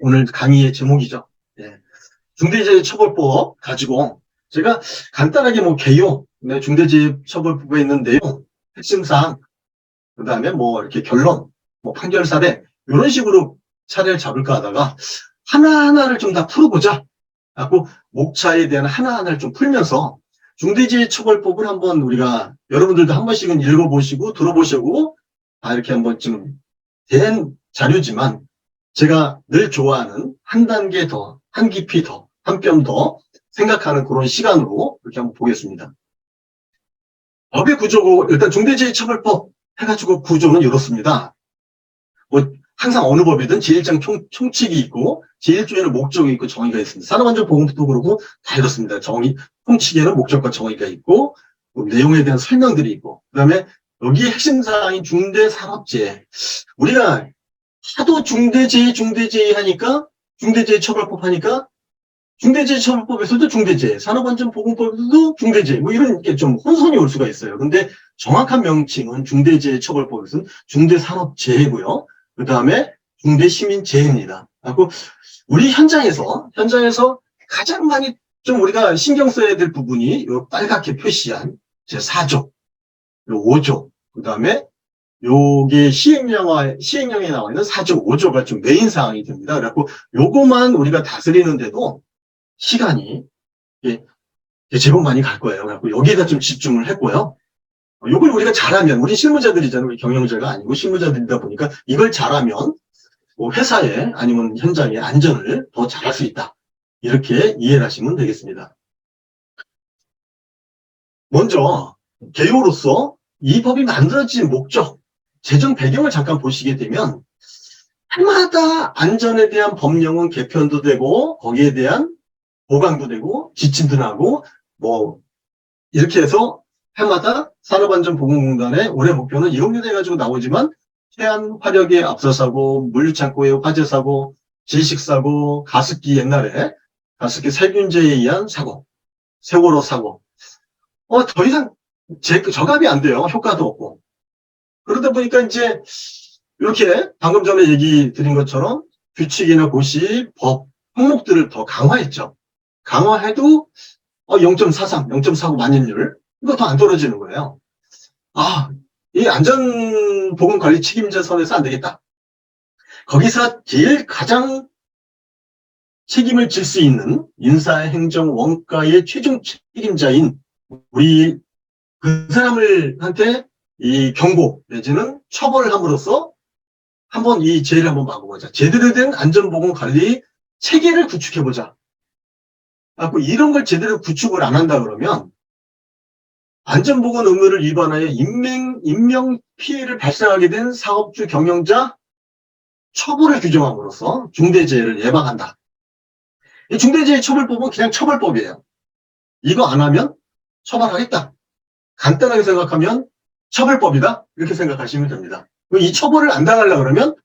오늘 강의의 제목이죠. 예. 중대재해처벌법 가지고 제가 간단하게 뭐 개요, 네, 중대재해처벌법에 있는 내용, 핵심 사항, 그 다음에 뭐 이렇게 결론, 뭐 판결 사례, 이런 식으로 차례를 잡을까 하다가 하나하나를 좀 다 풀어보자 하고 목차에 대한 하나하나를 좀 풀면서 중대재해처벌법을 한번 우리가 여러분들도 한 번씩은 읽어보시고 들어보시고 이렇게 한번 좀 된 자료지만 제가 늘 좋아하는 한 단계 더, 한 깊이 더, 한 뼘 더 생각하는 그런 시간으로 이렇게 한번 보겠습니다. 법의 구조고 일단 중대재해처벌법 해가지고 구조는 이렇습니다. 뭐 항상 어느 법이든 제1장 총칙이 있고 제1조에는 목적이 있고 정의가 있습니다. 산업안전보건법도 그렇고 다 이렇습니다. 총칙에는 목적과 정의가 있고 내용에 대한 설명들이 있고 그다음에 여기에 핵심 사항인 중대산업재해. 우리가 하도 중대재해 하니까 중대재해처벌법 하니까 중대재해처벌법에서도 중대재해, 산업안전보건법에서도 중대재해 뭐 이런 게 좀 혼선이 올 수가 있어요. 근데 정확한 명칭은 중대재해처벌법에서는 중대산업재해고요. 그 다음에 중대시민재해입니다. 그리고 우리 현장에서 가장 많이 좀 우리가 신경 써야 될 부분이 요 빨갛게 표시한 제4조, 요 5조, 그 다음에 요게 시행령에 나와 있는 4조, 5조가 좀 메인 사항이 됩니다. 그래갖고 요거만 우리가 다스리는데도 시간이 제법 많이 갈 거예요. 그래갖고 여기에다 좀 집중을 했고요. 요걸 우리가 잘하면, 우리 실무자들이잖아요. 우리 경영자가 아니고 실무자들이다 보니까 이걸 잘하면 뭐 회사에 아니면 현장의 안전을 더 잘할 수 있다. 이렇게 이해를 하시면 되겠습니다. 먼저 개요로서 이 법이 만들어진 목적, 제정 배경을 잠깐 보시게 되면 해마다 안전에 대한 법령은 개편도 되고 거기에 대한 보강도 되고 지침도 나고 뭐 이렇게 해서 해마다 산업안전보건공단의 올해 목표는 1억 년 해가지고 나오지만 해안 화력의 압사사고, 물류창고의 화재사고, 질식사고, 가습기 옛날에 가습기 살균제에 의한 사고, 세월호 사고 더 이상 저감이 안 돼요. 효과도 없고. 그러다 보니까 이제 이렇게 방금 전에 얘기 드린 것처럼 규칙이나 고시, 법, 항목들을 더 강화했죠. 강화해도 0.43, 0.49 만년율 이거 더 안 떨어지는 거예요. 이 안전보건관리 책임자 선에서 안 되겠다. 거기서 제일 가장 책임을 질 수 있는 인사행정 원가의 최종 책임자인 우리 그 사람을한테 이 경고 내지는 처벌을 함으로써 한번 이 죄를 한번 막아보자. 제대로 된 안전보건관리 체계를 구축해보자. 이런 걸 제대로 구축을 안 한다 그러면 안전보건 의무를 위반하여 인명 피해를 발생하게 된 사업주 경영자 처벌을 규정함으로써 중대재해를 예방한다. 이 중대재해처벌법은 그냥 처벌법이에요. 이거 안 하면 처벌하겠다. 간단하게 생각하면 처벌법이다. 이렇게 생각하시면 됩니다. 이 처벌을 안 당하려고 그러면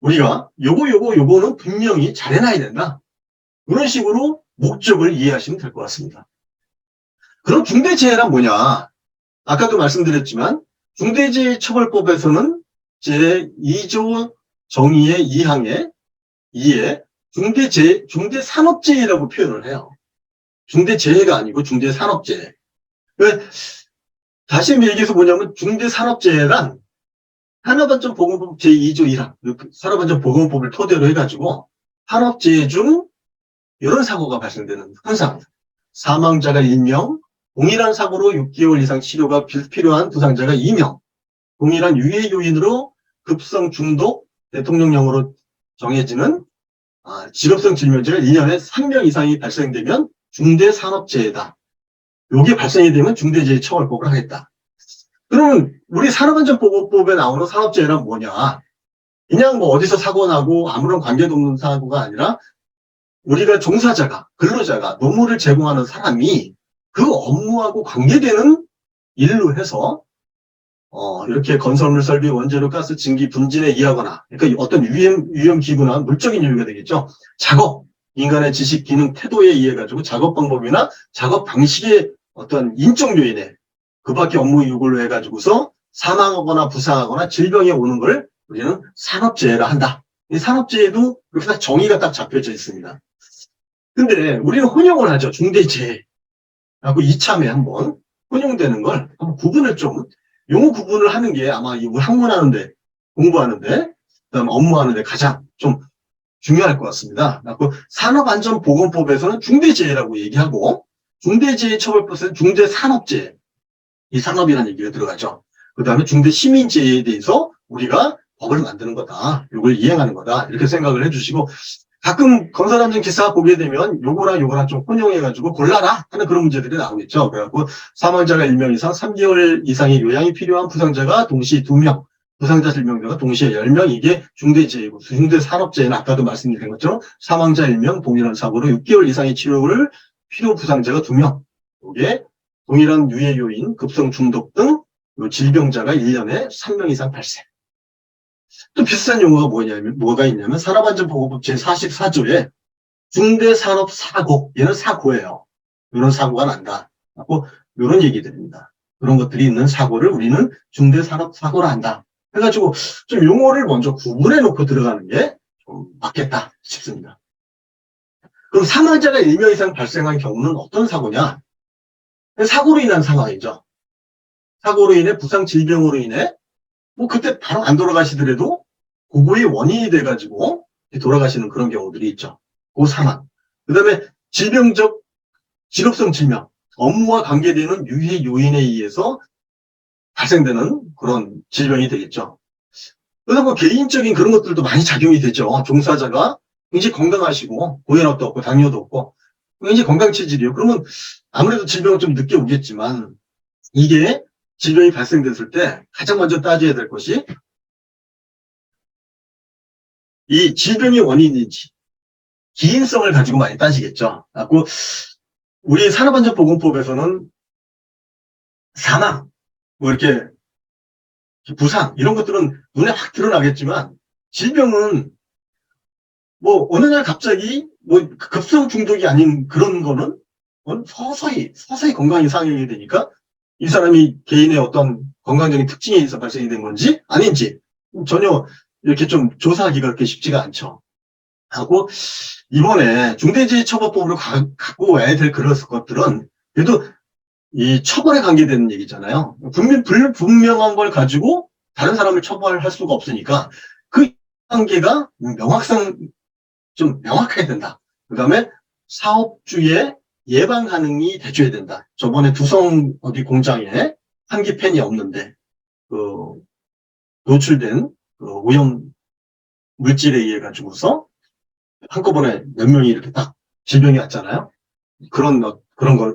우리가 요거는 분명히 잘 해놔야 된다. 이런 식으로 목적을 이해하시면 될 것 같습니다. 그럼 중대재해란 뭐냐? 아까도 말씀드렸지만 중대재해처벌법에서는 제2조 정의의 2항에 2에 중대산업재해라고 표현을 해요. 중대재해가 아니고 중대산업재해. 다시 얘기해서 뭐냐면 중대산업재해란 산업안전보건법 제2조 1항 산업안전보건법을 토대로 해가지고 산업재해 중 이런 사고가 발생되는 현상. 사망자가 1명, 동일한 사고로 6개월 이상 치료가 필요한 부상자가 2명, 동일한 유해 요인으로 급성 중독, 대통령령으로 정해지는 직업성 질병자가 1년에 3명 이상이 발생되면 중대산업재해다. 요게 발생이 되면 중대재해처벌법을 하겠다. 그러면 우리 산업안전보건법에 나오는 산업재해란 뭐냐? 그냥 뭐 어디서 사고 나고 아무런 관계도 없는 사고가 아니라 우리가 종사자가, 근로자가, 노무를 제공하는 사람이 그 업무하고 관계되는 일로 해서 이렇게 건설물 설비, 원재료, 가스, 증기, 분진에 의하거나 그러니까 어떤 위험기구나 물적인 요인가 되겠죠. 작업, 인간의 지식, 기능, 태도에 의해 가지고 작업 방법이나 작업 방식의 어떤 인적 요인에 그 밖에 업무 요구를 해가지고서 사망하거나 부상하거나 질병이 오는 걸 우리는 산업재해라 한다. 이 산업재해도 그렇게 딱 정의가 딱 잡혀져 있습니다. 근데 우리는 혼용을 하죠. 중대재해. 하고 이참에 한번 혼용되는 걸 한번 구분을 좀, 용어 구분을 하는 게 아마 이 학문하는데, 공부하는데, 그다음 업무하는데 가장 좀 중요할 것 같습니다. 그래서 산업안전보건법에서는 중대재해라고 얘기하고, 중대재해처벌법에서는 중대산업재해, 이 산업이라는 얘기가 들어가죠. 그 다음에 중대시민재해에 대해서 우리가 법을 만드는 거다. 이걸 이행하는 거다. 이렇게 생각을 해주시고, 가끔 검사단장 기사 보게 되면 요거랑 좀 혼용해가지고 골라라 하는 그런 문제들이 나오겠죠. 그래갖고 사망자가 1명 이상 3개월 이상의 요양이 필요한 부상자가 동시 2명, 부상자 질병자가 동시에 10명, 이게 중대재해고, 중대산업재해는 아까도 말씀드린 것처럼 사망자 1명, 동일한 사고로 6개월 이상의 치료를 필요 부상자가 2명, 이게 동일한 유해 요인, 급성 중독 등 질병자가 1년에 3명 이상 발생. 또 비슷한 용어가 뭐가 있냐면 산업안전보건법 제44조에 중대산업사고, 얘는 사고예요. 이런 사고가 난다. 하고 이런 얘기들입니다. 그런 것들이 있는 사고를 우리는 중대산업사고라 한다. 해가지고 좀 용어를 먼저 구분해 놓고 들어가는 게 좀 맞겠다 싶습니다. 그럼 사망자가 1명 이상 발생한 경우는 어떤 사고냐? 사고로 인한 상황이죠. 사고로 인해 부상 질병으로 인해 뭐 그때 바로 안 돌아가시더라도 그거의 원인이 돼가지고 돌아가시는 그런 경우들이 있죠. 그 사망. 그 다음에 질병적 직업성 질병, 업무와 관계되는 유해 요인에 의해서 발생되는 그런 질병이 되겠죠. 그래서 뭐 개인적인 그런 것들도 많이 작용이 되죠. 종사자가 굉장히 건강하시고 고혈압도 없고 당뇨도 없고 굉장히 건강 체질이에요. 그러면 아무래도 질병은 좀 늦게 오겠지만 이게 질병이 발생됐을 때 가장 먼저 따져야 될 것이 이 질병이 원인인지 기인성을 가지고 많이 따지겠죠. 그리고 우리 산업안전보건법에서는 사망, 뭐 이렇게 부상 이런 것들은 눈에 확 드러나겠지만 질병은 뭐 어느 날 갑자기 뭐 급성 중독이 아닌 그런 거는 서서히 건강이 상해야 되니까 이 사람이 개인의 어떤 건강적인 특징에 의해서 발생이 된 건지 아닌지 전혀 이렇게 좀 조사하기가 그렇게 쉽지가 않죠. 하고 이번에 중대재해처벌법으로 갖고 와야 될 그런 것들은 그래도 이 처벌에 관계되는 얘기잖아요. 분명한 걸 가지고 다른 사람을 처벌할 수가 없으니까 그 관계가 좀 명확해야 된다. 그 다음에 사업주의 예방 가능이 돼줘야 된다. 저번에 두성 어디 공장에 한기팬이 없는데 노출된 오염 물질에 의해 가지고서 한꺼번에 몇 명이 이렇게 딱 질병이 왔잖아요. 그런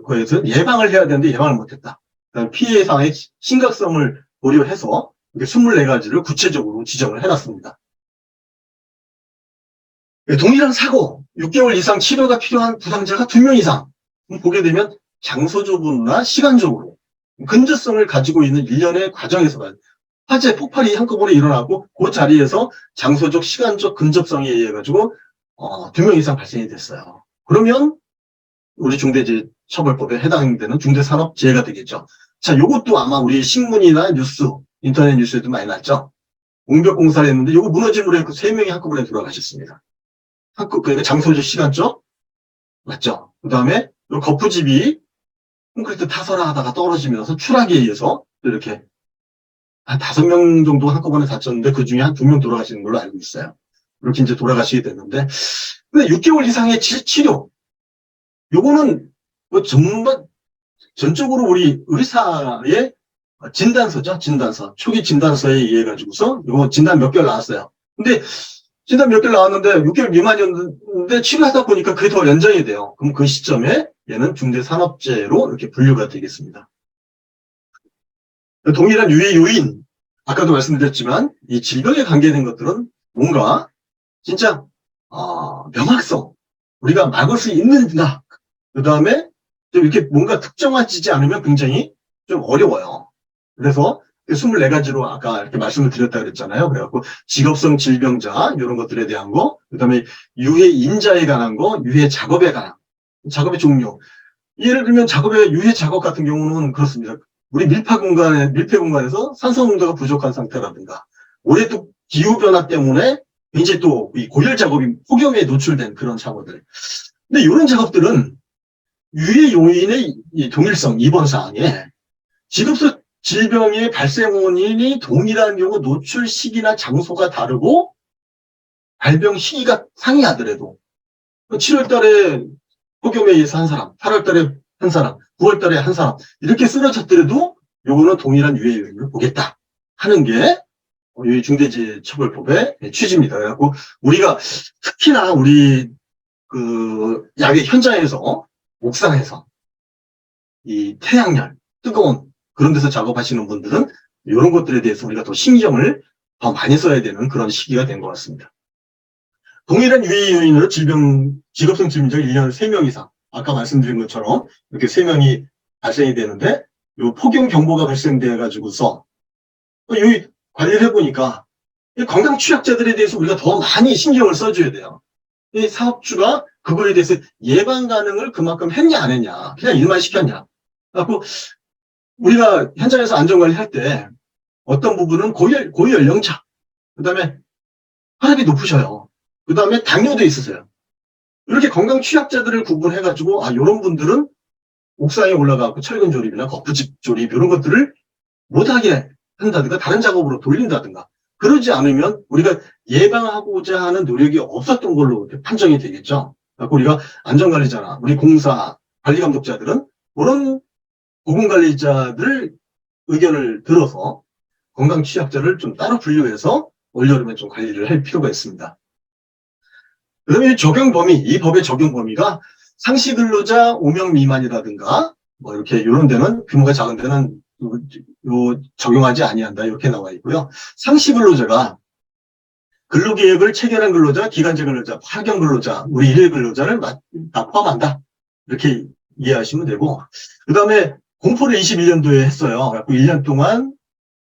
거에서 예방을 해야 되는데 예방을 못했다. 그다음에 피해 상의 심각성을 고려해서 24가지를 구체적으로 지정을 해놨습니다. 동일한 사고, 6개월 이상 치료가 필요한 부상자가 2명 이상 보게 되면 장소적으로나 시간적으로 근저성을 가지고 있는 일련의 과정에서 화재 폭발이 한꺼번에 일어나고 그 자리에서 장소적, 시간적 근접성에 의해 가지고 2명 이상 발생이 됐어요. 그러면 우리 중대재해처벌법에 해당되는 중대산업재해가 되겠죠. 자, 요것도 아마 우리 신문이나 뉴스, 인터넷 뉴스에도 많이 났죠. 옹벽공사를 했는데 요거 무너짐으로 해서 3명이 한꺼번에 돌아가셨습니다. 그러니까 장소적, 시간적 맞죠. 그 다음에 거푸집이 콘크리트 타설화 하다가 떨어지면서 추락에 의해서 이렇게 한 5명 정도 한꺼번에 다쳤는데 그 중에 한 2명 돌아가시는 걸로 알고 있어요. 이렇게 이제 돌아가시게 됐는데, 근데 6개월 이상의 치료, 요거는 뭐 정말 전적으로 우리 의사의 진단서죠. 진단서. 초기 진단서에 의해 가지고서 요거 진단 몇 개월 나왔어요. 근데 진단 몇 개월 나왔는데 6개월 미만이었는데 치료하다 보니까 그게 더 연장이 돼요. 그럼 그 시점에 얘는 중대산업재해로 이렇게 분류가 되겠습니다. 동일한 유해 요인, 아까도 말씀드렸지만 이 질병에 관계된 것들은 뭔가 진짜 명확성, 우리가 막을 수 있는가, 그 다음에 좀 이렇게 뭔가 특정화지지 않으면 굉장히 좀 어려워요. 그래서 24가지로 아까 이렇게 말씀을 드렸다 그랬잖아요. 그래갖고 직업성 질병자 이런 것들에 대한 거, 그 다음에 유해 인자에 관한 거, 유해 작업에 관한 작업의 종류. 예를 들면 작업의 유해 작업 같은 경우는 그렇습니다. 우리 밀폐 공간에서 산소 농도가 부족한 상태라든가, 올해 또 기후 변화 때문에 굉장히 또 이 고열 작업이 폭염에 노출된 그런 작업들. 근데 이런 작업들은 유해 요인의 이 동일성, 입원 사항에 직업적 질병의 발생 원인이 동일한 경우 노출 시기나 장소가 다르고 발병 시기가 상이하더라도 7월 달에 폭염에 의해서 한 사람, 8월 달에 한 사람, 9월 달에 한 사람 이렇게 쓰러졌더라도 요거는 동일한 유해 요인을 보겠다 하는 게 이 중대재해처벌법의 취지입니다. 그래갖고 우리가 특히나 우리 그 야외 현장에서 옥상에서 이 태양열, 뜨거운 그런 데서 작업하시는 분들은 이런 것들에 대해서 우리가 더 신경을 더 많이 써야 되는 그런 시기가 된 것 같습니다. 동일한 유해 요인으로 직업성 질병자가 1년에 3명 이상, 아까 말씀드린 것처럼 이렇게 3명이 발생이 되는데, 요 폭염 경보가 발생돼 가지고서 여기 관리를 해보니까 건강 취약자들에 대해서 우리가 더 많이 신경을 써줘야 돼요. 이 사업주가 그거에 대해서 예방 가능을 그만큼 했냐 안 했냐, 그냥 일만 시켰냐. 그래갖고 우리가 현장에서 안전관리 할 때 어떤 부분은 고연령차, 그 다음에 혈압이 높으셔요. 그 다음에 당뇨도 있으세요. 이렇게 건강 취약자들을 구분해가지고, 이런 분들은 옥상에 올라가고 철근 조립이나 거푸집 조립, 이런 것들을 못하게 한다든가, 다른 작업으로 돌린다든가, 그러지 않으면 우리가 예방하고자 하는 노력이 없었던 걸로 판정이 되겠죠. 그래서 우리가 안전관리자나, 우리 공사, 관리감독자들은 그런 보건관리자들 의견을 들어서 건강 취약자를 좀 따로 분류해서 올여름에 좀 관리를 할 필요가 있습니다. 그다음에 적용 범위, 이 법의 적용 범위가 상시 근로자 5명 미만이라든가 뭐 이렇게 이런 데는 규모가 작은 데는 적용하지 아니한다 이렇게 나와 있고요. 상시 근로자가 근로계획을 체결한 근로자, 기간제 근로자, 파견 근로자, 우리 일일 근로자를 다 포함한다 이렇게 이해하시면 되고, 그다음에 공포를 21년도에 했어요. 그래서 1년 동안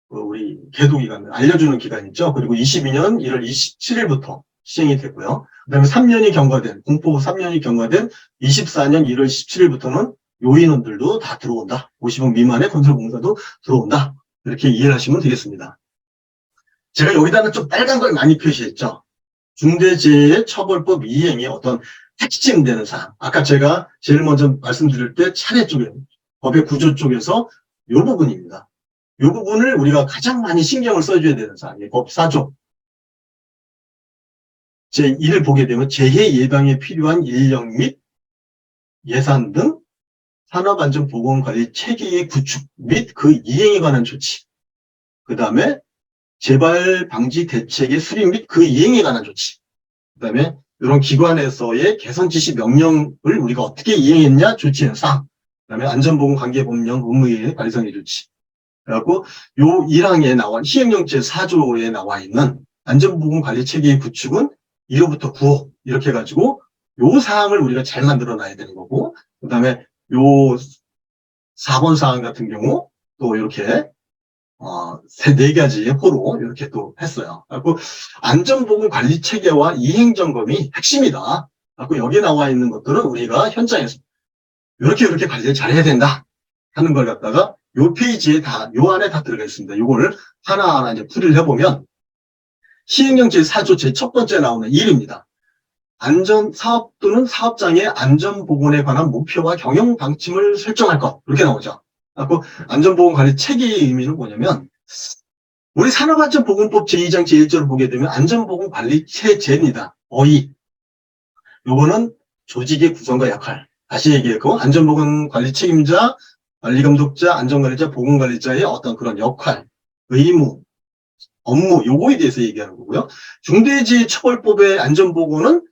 우리 계도 기간 알려주는 기간 있죠. 그리고 22년 1월 27일부터 시행이 됐고요. 그다음에 3년이 경과된, 공포 3년이 경과된 24년 1월 17일부터는 요 인원들도 다 들어온다. 50억 미만의 건설공사도 들어온다. 이렇게 이해를 하시면 되겠습니다. 제가 여기다는 좀 빨간 걸 많이 표시했죠. 중대재해처벌법 이행의 어떤 핵심되는 사항. 아까 제가 제일 먼저 말씀드릴 때 차례 쪽에, 법의 구조 쪽에서 요 부분입니다. 요 부분을 우리가 가장 많이 신경을 써줘야 되는 사항이에요. 법 4조. 제1을 보게 되면 재해 예방에 필요한 인력 및 예산 등 산업안전보건관리 체계의 구축 및 그 이행에 관한 조치. 그 다음에 재발 방지 대책의 수립 및 그 이행에 관한 조치. 그 다음에 이런 기관에서의 개선 지시 명령을 우리가 어떻게 이행했냐 조치의 사항. 그 다음에 안전보건관계법령 의무의 발성의 조치. 그래갖고 요 1항에 나와 시행령 제4조에 나와 있는 안전보건관리 체계의 구축은 1호부터 9호 이렇게 해가지고 요 사항을 우리가 잘 만들어 놔야 되는 거고, 그 다음에 요 4번 사항 같은 경우 또 이렇게 4가지의 호로 이렇게 또 했어요. 그래갖고 안전보건관리 체계와 이행점검이 핵심이다. 그래갖고 여기에 나와 있는 것들은 우리가 현장에서 이렇게 관리를 잘해야 된다 하는 걸 갖다가 요 페이지에 요 안에 다 들어가 있습니다. 요거를 하나하나 이제 풀이를 해보면 시행령 제4조 제1 번째 나오는 1입니다. 사업 또는 사업장의 안전보건에 관한 목표와 경영 방침을 설정할 것. 이렇게 나오죠. 그래서 안전보건관리 체계의 의미는 뭐냐면, 우리 산업안전보건법 제2장 제1조를 보게 되면 안전보건관리 체제입니다. 어이. 요거는 조직의 구성과 역할. 다시 얘기했고, 안전보건관리 책임자, 관리감독자, 안전관리자, 보건관리자의 어떤 그런 역할, 의무, 업무, 요거에 대해서 얘기하는 거고요. 중대재해처벌법의 안전보건은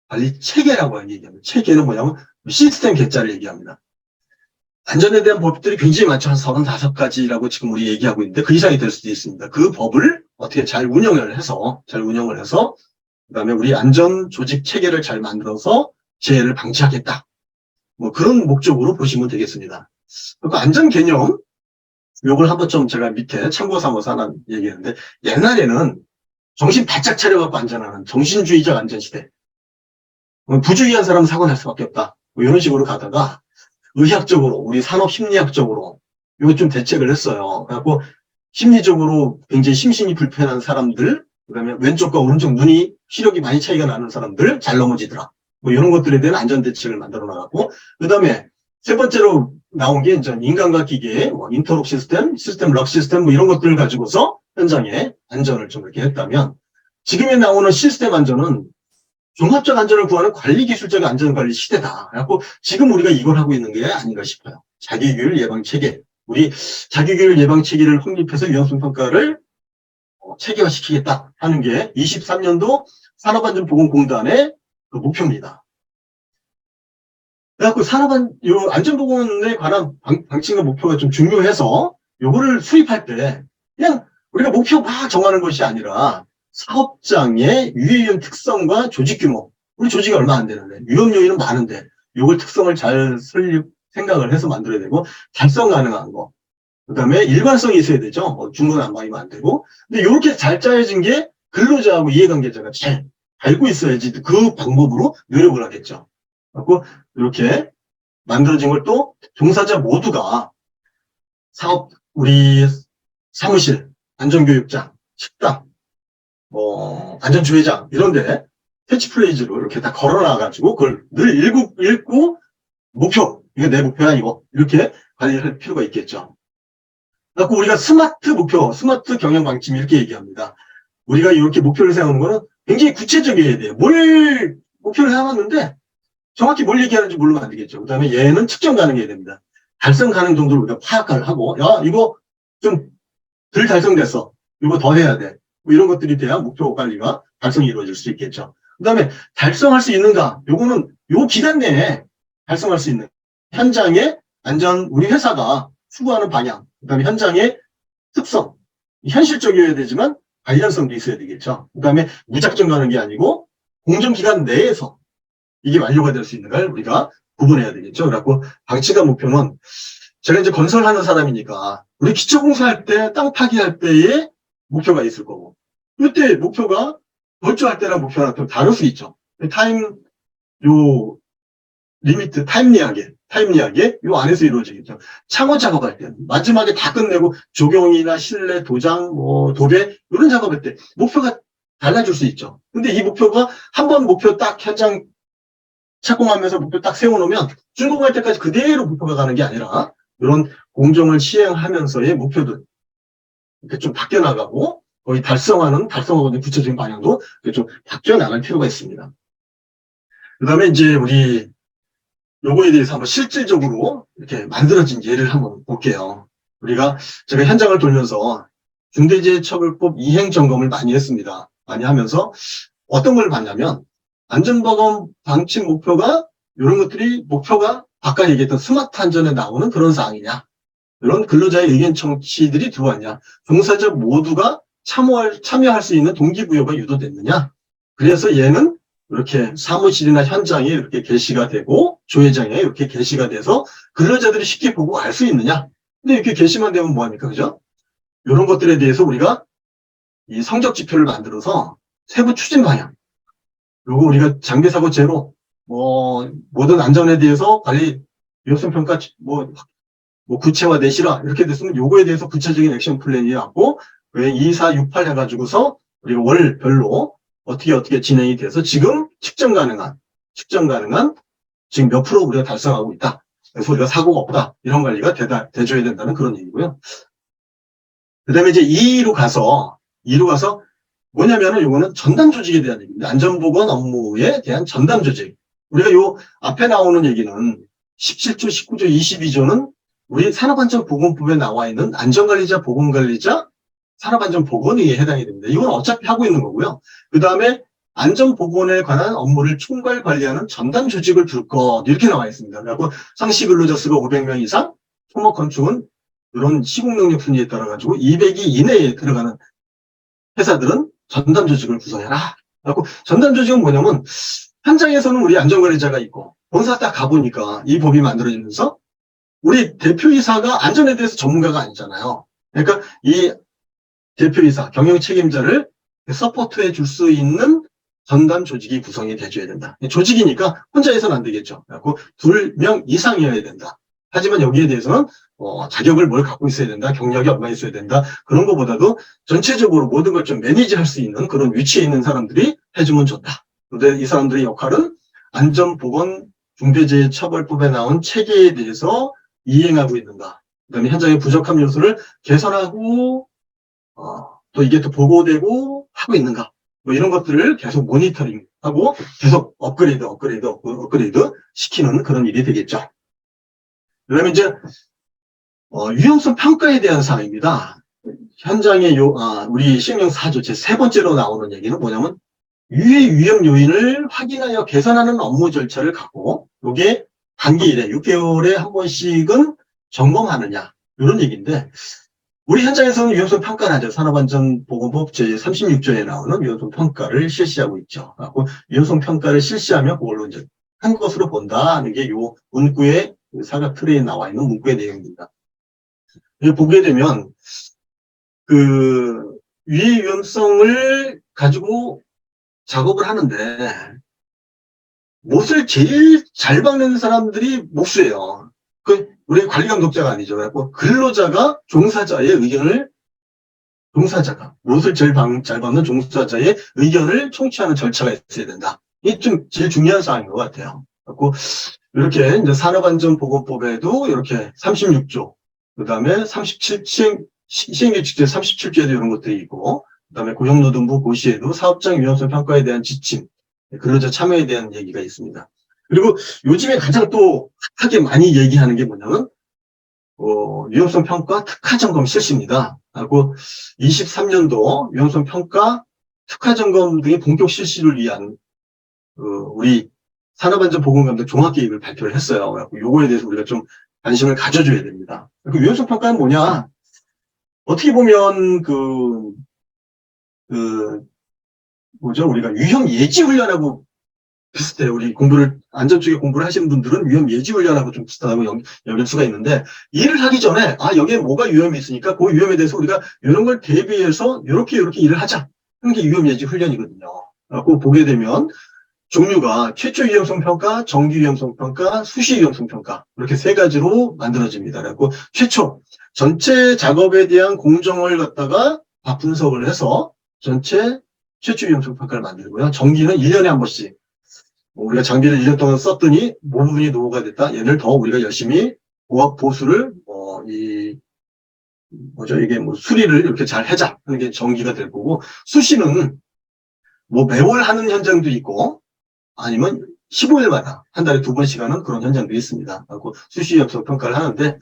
관리 체계라고 얘기합니다. 체계는 뭐냐면 시스템 개짜를 얘기합니다. 안전에 대한 법들이 굉장히 많죠. 한 35가지라고 지금 우리 얘기하고 있는데 그 이상이 될 수도 있습니다. 그 법을 어떻게 잘 운영을 해서, 그 다음에 우리 안전 조직 체계를 잘 만들어서 재해를 방지하겠다. 뭐 그런 목적으로 보시면 되겠습니다. 그 안전 개념, 요걸 한번 좀 제가 밑에 참고 삼아서 하나 얘기했는데, 옛날에는 정신 바짝 차려갖고 안전하는 정신주의적 안전시대. 부주의한 사람은 사고 날 수밖에 없다. 뭐 이런 식으로 가다가 의학적으로, 우리 산업심리학적으로 이거 좀 대책을 했어요. 그래갖고 심리적으로 굉장히 심신이 불편한 사람들, 그다음에 왼쪽과 오른쪽 눈이 시력이 많이 차이가 나는 사람들 잘 넘어지더라. 뭐 이런 것들에 대한 안전 대책을 만들어 나갔고, 그다음에 세 번째로 나온 게 이제 인간과 기계, 뭐 인터록 시스템 럭 시스템 뭐 이런 것들을 가지고서 현장에 안전을 좀 이렇게 했다면, 지금에 나오는 시스템 안전은 종합적 안전을 구하는 관리 기술적 안전관리 시대다. 그래갖고 지금 우리가 이걸 하고 있는 게 아닌가 싶어요. 자기규율 예방 체계. 우리 자기규율 예방 체계를 확립해서 위험성 평가를 체계화시키겠다 하는 게 23년도 산업안전보건공단의 그 목표입니다. 그래갖고 요 안전보건에 관한 방침과 목표가 좀 중요해서 요거를 수립할 때 그냥 우리가 목표 막 정하는 것이 아니라 사업장의 유해위험 특성과 조직 규모, 우리 조직이 얼마 안 되는데 위험 요인은 많은데 요걸 특성을 잘 생각을 해서 만들어야 되고, 달성 가능한 거, 그 다음에 일관성이 있어야 되죠. 중구난방이면 안 되고. 근데 이렇게 잘 짜여진 게 근로자하고 이해관계자가 잘 알고 있어야지 그 방법으로 노력을 하겠죠. 그리고 이렇게 만들어진 걸 또 종사자 모두가 우리 사무실, 안전교육장, 식당, 안전주회장 이런데 캐치프레이즈로 이렇게 다 걸어놔가지고 그걸 늘 읽고 목표, 이거 내 목표야 이거 이렇게 관리할 필요가 있겠죠. 그래서 우리가 스마트 목표, 스마트 경영 방침 이렇게 얘기합니다. 우리가 이렇게 목표를 세우는 거는 굉장히 구체적이어야 돼요. 뭘 목표를 세웠는데 정확히 뭘 얘기하는지 모르면 안 되겠죠. 그 다음에 얘는 측정 가능해야 됩니다. 달성 가능 정도를 우리가 파악을 하고, 야, 이거 좀 덜 달성됐어. 이거 더 해야 돼. 뭐 이런 것들이 돼야 목표 관리가 달성이 이루어질 수 있겠죠. 그 다음에 달성할 수 있는가? 요거는 요 기간 내에 달성할 수 있는 현장의 안전, 우리 회사가 추구하는 방향, 그 다음에 현장의 특성, 현실적이어야 되지만 관련성도 있어야 되겠죠. 그 다음에 무작정 가는 게 아니고 공정기간 내에서 이게 완료가 될 수 있는 걸 우리가 구분해야 되겠죠. 그래갖고 방침과 목표는 제가 이제 건설하는 사람이니까 우리 기초공사할 때, 땅 파기할 때의 목표가 있을 거고, 이때 목표가 건축할 때랑 목표랑 좀 다를 수 있죠. 타임리하게 요 안에서 이루어지겠죠. 창호 작업할 때, 마지막에 다 끝내고 조경이나 실내, 도장, 도배 이런 작업할 때 목표가 달라질 수 있죠. 근데 이 목표가 한번 목표 딱 현장 착공하면서 목표 딱 세워놓으면 준공할 때까지 그대로 목표가 가는 게 아니라 이런 공정을 시행하면서의 목표들 이렇게 좀 바뀌어 나가고 거의 달성하고 있는 구체적인 방향도 좀 바뀌어 나갈 필요가 있습니다. 그 다음에 이제 우리 요거에 대해서 한번 실질적으로 이렇게 만들어진 예를 한번 볼게요. 제가 현장을 돌면서 중대재해처벌법 이행 점검을 많이 했습니다. 많이 하면서 어떤 걸 봤냐면 안전보건 방침 목표가 이런 것들이 목표가 아까 얘기했던 스마트 안전에 나오는 그런 사항이냐, 이런 근로자의 의견 청취들이 들어왔냐, 종사자 모두가 참여할 수 있는 동기부여가 유도됐느냐. 그래서 얘는 이렇게 사무실이나 현장에 이렇게 게시가 되고 조회장에 이렇게 게시가 돼서 근로자들이 쉽게 보고 알 수 있느냐. 근데 이렇게 게시만 되면 뭐합니까, 그죠? 이런 것들에 대해서 우리가 이 성적 지표를 만들어서 세부 추진 방향, 그리고 우리가 장비사고 제로, 모든 안전에 대해서 관리 위험성 평가 구체화 내시라 이렇게 됐으면 요거에 대해서 구체적인 액션 플랜이 왔고, 왜 2, 4, 6, 8 해가지고서 우리가 월별로 어떻게 진행이 돼서 지금 측정 가능한 지금 몇 프로 우리가 달성하고 있다. 그래서 우리가 사고가 없다. 이런 관리가 돼줘야 된다는 그런 얘기고요. 그 다음에 이제 2로 가서 뭐냐면은 요거는 전담 조직에 대한 얘기입니다. 안전보건 업무에 대한 전담 조직. 우리가 요 앞에 나오는 얘기는 17조, 19조, 22조는 우리 산업안전보건법에 나와 있는 안전관리자, 보건관리자, 산업안전보건위에 해당이 됩니다. 이건 어차피 하고 있는 거고요. 그 다음에 안전보건에 관한 업무를 총괄 관리하는 전담 조직을 둘 것, 이렇게 나와 있습니다. 그리고 상시 근로자 수가 500명 이상, 토목 건축은 이런 시공능력 순위에 따라가지고 200위 이내에 들어가는 회사들은 전담 조직을 구성해라. 그리고 전담 조직은 뭐냐면 현장에서는 우리 안전관리자가 있고 본사 딱 가보니까 이 법이 만들어지면서 우리 대표이사가 안전에 대해서 전문가가 아니잖아요. 그러니까 이 대표이사, 경영 책임자를 서포트해 줄 수 있는 전담 조직이 구성이 돼줘야 된다. 조직이니까 혼자 해서는 안 되겠죠. 그래서 2명 이상이어야 된다. 하지만 여기에 대해서는 자격을 뭘 갖고 있어야 된다, 경력이 얼마 있어야 된다, 그런 것보다도 전체적으로 모든 걸 좀 매니지할 수 있는 그런 위치에 있는 사람들이 해주면 좋다. 그런데 이 사람들의 역할은 안전보건중대재해처벌법에 나온 체계에 대해서 이행하고 있는가, 그다음에 현장의 부족한 요소를 개선하고 또 이게 또 보고되고 하고 있는가, 뭐 이런 것들을 계속 모니터링하고 계속 업그레이드 시키는 그런 일이 되겠죠. 그다음에 이제 위험성 평가에 대한 사항입니다. 현장의 우리 시행령 4조 제 세 번째로 나오는 얘기는 뭐냐면 유해 위험 요인을 확인하여 개선하는 업무 절차를 갖고 이게 단기 1회 6개월에 한 번씩은 점검하느냐 이런 얘기인데, 우리 현장에서는 위험성 평가를 하죠. 산업안전보건법 제36조에 나오는 위험성 평가를 실시하고 있죠. 그리고 위험성 평가를 실시하면 그걸로 이제 한 것으로 본다 하는 게 요 문구의 사각 틀에 나와 있는 문구의 내용입니다. 이거 보게 되면 그 위해 위험성을 가지고 작업을 하는데 못을 제일 잘 박는 사람들이 목수예요. 우리 관리 감독자가 아니죠. 그래서 근로자가 종사자가 못을 제일 잘 박는 종사자의 의견을 청취하는 절차가 있어야 된다. 이게 좀 제일 중요한 사항인 것 같아요. 그래서 이렇게 이제 산업안전보건법에도 이렇게 36조, 그 다음에 37, 시행규칙제 37조에도 이런 것들이 있고, 그 다음에 고용노동부 고시에도 사업장 위험성 평가에 대한 지침, 근로자 참여에 대한 얘기가 있습니다. 그리고 요즘에 가장 또 핫하게 많이 얘기하는 게 뭐냐면, 위험성 평가 특화 점검 실시입니다. 하고 23년도 위험성 평가 특화 점검 등의 본격 실시를 위한 우리 산업안전보건감독 종합계획을 발표를 했어요. 그래서 요거에 대해서 우리가 좀 관심을 가져줘야 됩니다. 그 위험성 평가는 뭐냐? 어떻게 보면 우리가 위험 예지 훈련하고 비슷해요. 우리 안전 쪽에 공부를 하시는 분들은 위험 예지 훈련하고 좀 비슷하다고 여길 수가 있는데, 일을 하기 전에, 여기에 뭐가 위험이 있으니까 그 위험에 대해서 우리가 이런 걸 대비해서 이렇게 일을 하자 하는 게 위험 예지 훈련이거든요. 그래서 보게 되면 종류가 최초 위험성 평가, 정기 위험성 평가, 수시 위험성 평가, 이렇게 세 가지로 만들어집니다. 그래서 최초 전체 작업에 대한 공정을 갖다가 분석을 해서 최초 위험성 평가를 만들고요. 정기는 1년에 한 번씩, 우리가 장비를 1년 동안 썼더니 뭐 부분이 노후가 됐다, 얘를 더 우리가 열심히 보수를 수리를 이렇게 잘 하자 하는 게 정기가 될 거고, 수시는 매월 하는 현장도 있고 아니면 15일마다 한 달에 2번씩 하는 그런 현장도 있습니다. 그리고 수시 위험성 평가를 하는데,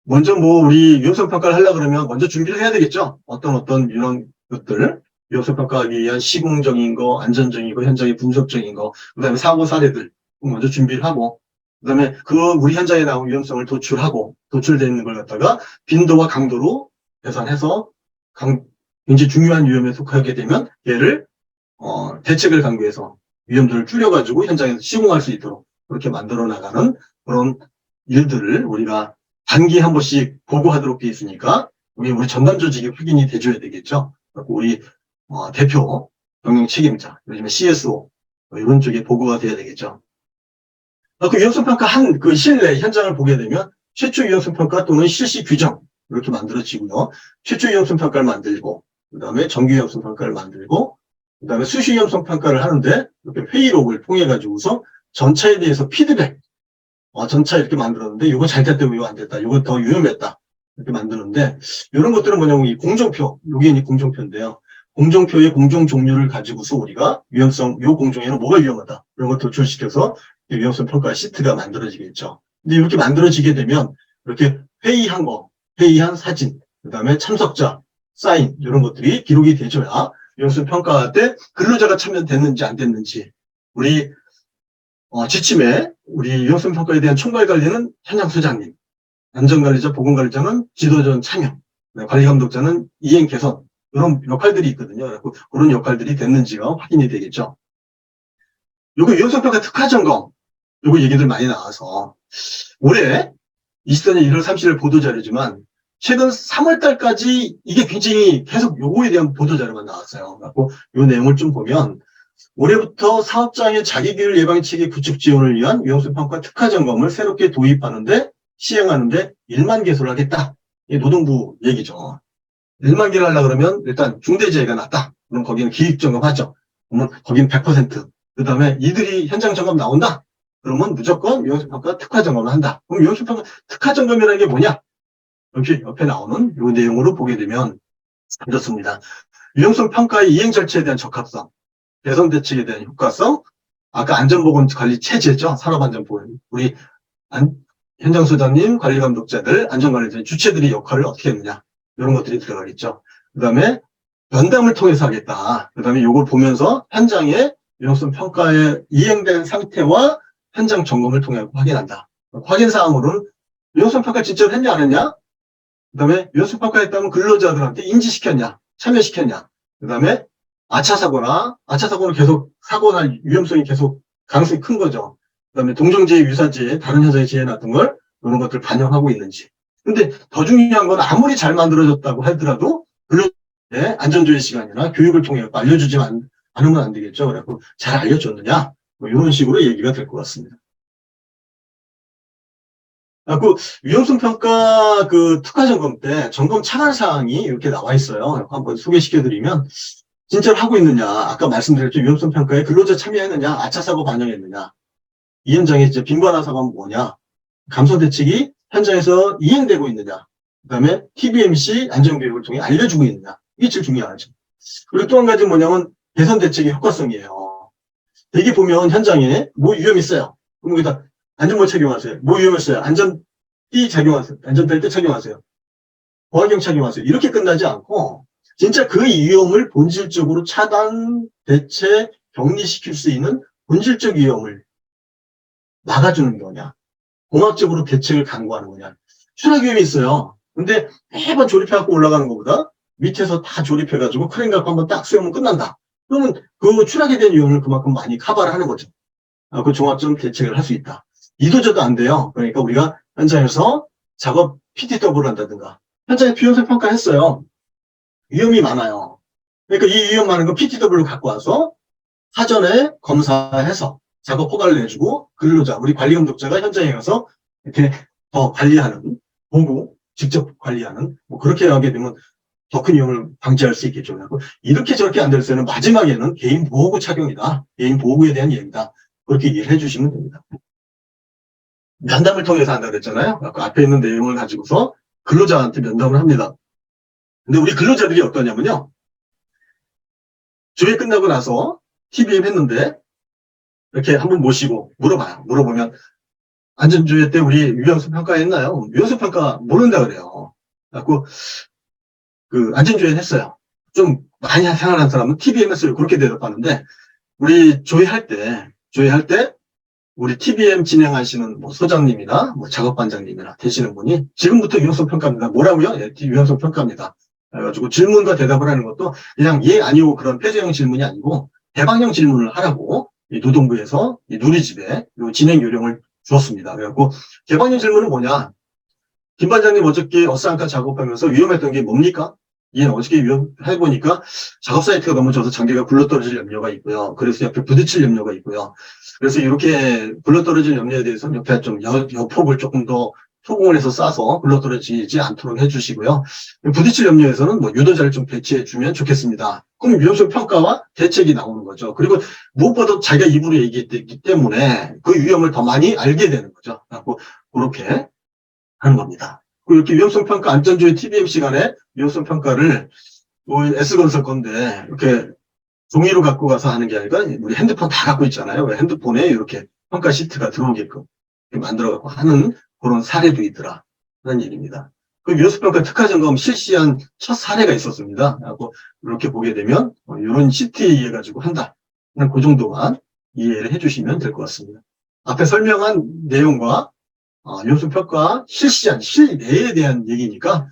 먼저 우리 위험성 평가를 하려고 그러면 먼저 준비를 해야 되겠죠. 어떤 이런 것들, 위험성 평가하기 위한 시공적인 거, 안전적인 거, 현장의 분석적인 거, 그 다음에 사고 사례들 먼저 준비를 하고, 그 다음에 우리 현장에 나온 위험성을 도출되는 걸 갖다가 빈도와 강도로 계산해서 굉장히 중요한 위험에 속하게 되면 얘를 대책을 강구해서 위험도를 줄여가지고 현장에서 시공할 수 있도록 그렇게 만들어 나가는 그런 일들을 우리가 단기에 한 번씩 보고하도록 되어 있으니까 우리 전담 조직이 확인이 돼줘야 되겠죠. 우리 대표, 경영 책임자, 요즘에 CSO 이런 쪽에 보고가 돼야 되겠죠. 그 위험성 평가 그 실내 현장을 보게 되면 최초 위험성 평가 또는 실시 규정 이렇게 만들어지고요. 최초 위험성 평가를 만들고, 그 다음에 정기 위험성 평가를 만들고, 그 다음에 수시 위험성 평가를 하는데 이렇게 회의록을 통해 가지고서 전차에 대해서 피드백, 전차 이렇게 만들었는데 이거 잘 됐다, 이거 안 됐다, 이거 더 위험했다 이렇게 만드는데, 이런 것들은 뭐냐면 이 공정표, 이게 이 공정표인데요. 공정표의 공정 종류를 가지고서 우리가 요 공정에는 뭐가 위험하다 이런 걸 도출시켜서 위험성 평가 시트가 만들어지겠죠. 근데 이렇게 만들어지게 되면 이렇게 회의한 사진, 그 다음에 참석자 사인 이런 것들이 기록이 돼줘야 위험성 평가할 때 근로자가 참여됐는지 안 됐는지, 우리 지침에 우리 위험성 평가에 대한 총괄 관리는 현장 소장님, 안전관리자, 보건관리자는 지도전 참여, 관리감독자는 이행 개선, 이런 역할들이 있거든요. 그런 역할들이 됐는지가 확인이 되겠죠. 요거 위험성 평가 특화 점검, 요거 얘기들 많이 나와서 올해 24년 1월 30일 보도자료지만 최근 3월 달까지 이게 굉장히 계속 요거에 대한 보도자료만 나왔어요. 그래서 요 내용을 좀 보면 올해부터 사업장의 자기기율 예방체계 구축 지원을 위한 위험성 평가 특화 점검을 새롭게 도입하는데 시행하는데 1만 개소를 하겠다. 이게 노동부 얘기죠. 1만 개를 하려고 그러면 일단 중대재해가 났다. 그럼 거기는 기획점검 하죠. 그러면 거기는 100%. 그 다음에 이들이 현장 점검 나온다. 그러면 무조건 위험성평가 특화 점검을 한다. 그럼 위험성평가 특화 점검이라는 게 뭐냐? 이렇게 옆에 나오는 이 내용으로 보게 되면 이렇습니다. 위험성평가의 이행 절차에 대한 적합성, 개선 대책에 대한 효과성, 아까 안전보건관리 체제죠. 산업안전보건. 우리 현장소장님, 관리감독자들, 안전관리자 주체들의 역할을 어떻게 했느냐. 이런 것들이 들어가겠죠. 그 다음에 면담을 통해서 하겠다. 그 다음에 이걸 보면서 현장의 위험성 평가에 이행된 상태와 현장 점검을 통해 확인한다. 확인 사항으로는 위험성 평가 진짜로 했냐 안 했냐? 그 다음에 위험성 평가했다면 근로자들한테 인지시켰냐? 참여시켰냐? 그 다음에 아차사고는 계속 사고나 위험성이 계속 가능성이 큰 거죠. 그 다음에 동종재해, 유사재해, 다른 현장의 재해 같은 걸 이런 것들을 반영하고 있는지. 근데 더 중요한 건 아무리 잘 만들어졌다고 하더라도 근로자의 안전조회 시간이나 교육을 통해 알려주지 않으면 안 되겠죠. 그래서 잘 알려줬느냐? 뭐 이런 식으로 얘기가 될 것 같습니다. 그 위험성 평가 그 특화 점검 때 점검 차관 사항이 이렇게 나와 있어요. 한번 소개시켜드리면 진짜로 하고 있느냐? 아까 말씀드렸죠. 위험성 평가에 근로자 참여했느냐? 아차 사고 반영했느냐? 이 현장에 이제 빈번한 사고는 뭐냐? 감소 대책이 현장에서 이행되고 있느냐? 그다음에 TBMC 안전교육을 통해 알려주고 있느냐? 이게 제일 중요하죠. 그리고 또 한 가지 뭐냐면 개선 대책의 효과성이에요. 대개 보면 현장에 뭐 위험이 있어요. 그럼 거기다 안전모 착용하세요. 뭐 위험했어요? 안전띠 착용하세요. 안전벨트 착용하세요. 보안경 착용하세요. 이렇게 끝나지 않고 진짜 그 위험을 본질적으로 차단, 대체, 격리시킬 수 있는 본질적 위험을 막아주는 거냐. 공학적으로 대책을 강구하는 거냐. 추락 위험이 있어요. 근데 매번 조립해갖고 올라가는 것보다 밑에서 다 조립해가지고 크레인 갖고 한번 딱 세우면 끝난다. 그러면 그 추락에 대한 위험을 그만큼 많이 커버를 하는 거죠. 그 종합적 대책을 할 수 있다. 이도저도 안 돼요. 그러니까 우리가 현장에서 작업 PTW를 한다든가 현장에 비용성 평가했어요. 위험이 많아요. 그러니까 이 위험 많은 거 PTW를 갖고 와서 사전에 검사해서 작업 허가를 내주고 근로자, 우리 관리감독자가 현장에 가서 이렇게 더 관리하는, 보고 직접 관리하는 뭐 그렇게 하게 되면 더 큰 위험을 방지할 수 있겠죠. 이렇게 저렇게 안 될 때는 마지막에는 개인 보호구 착용이다. 개인 보호구에 대한 얘기다. 그렇게 이해를 해주시면 됩니다. 면담을 통해서 한다고 그랬잖아요. 아까 앞에 있는 내용을 가지고서 근로자한테 면담을 합니다. 근데 우리 근로자들이 어떠냐면요. 조회 끝나고 나서 TBM 했는데 이렇게 한번 모시고 물어봐요. 물어보면 안전조회 때 우리 위험성 평가했나요? 위험성 평가 모른다 그래요. 그래갖고 그 안전조회 했어요. 좀 많이 생활한 사람은 TBM 했어요. 그렇게 대답하는데 우리 조회할 때 우리 TBM 진행하시는 뭐 소장님이나 뭐 작업반장님이나 되시는 분이 지금부터 위험성 평가입니다. 뭐라고요? 예, 위험성 평가입니다. 그래가지고 질문과 대답을 하는 것도 그냥 예, 아니오 그런 폐쇄형 질문이 아니고 개방형 질문을 하라고 이 노동부에서 이 누리집에 진행 요령을 주었습니다. 그래갖고 개방형 질문은 뭐냐? 김 반장님 어저께 어쌍카 작업하면서 위험했던 게 뭡니까? 얘는 어저께 해보니까 작업 사이트가 넘어져서 장비가 굴러떨어질 염려가 있고요. 그래서 옆에 부딪힐 염려가 있고요. 그래서 이렇게 굴러떨어질 염려에 대해서는 옆에 좀 여폭을 조금 더 소공을 해서 싸서 굴러떨어지지 않도록 해주시고요. 부딪힐 염려에서는 뭐 유도자를 좀 배치해주면 좋겠습니다. 그럼 위험성 평가와 대책이 나오는 거죠. 그리고 무엇보다 자기가 입으로 얘기했기 때문에 그 위험을 더 많이 알게 되는 거죠. 그렇게 하는 겁니다. 이렇게 위험성 평가 안전조회 TBM 시간에 위험성 평가를 S건설 건데 이렇게 종이로 갖고 가서 하는 게 아니라 우리 핸드폰 다 갖고 있잖아요. 핸드폰에 이렇게 평가 시트가 들어오게끔 만들어 갖고 하는 그런 사례도 있더라. 그런 얘기입니다. 그 위험성 평가 특화 점검 실시한 첫 사례가 있었습니다. 하고 이렇게 보게 되면 이런 시트에 의해 가지고 한다. 그냥 그 정도만 이해를 해주시면 될 것 같습니다. 앞에 설명한 내용과 위험성 평가 실시한 실내에 대한 얘기니까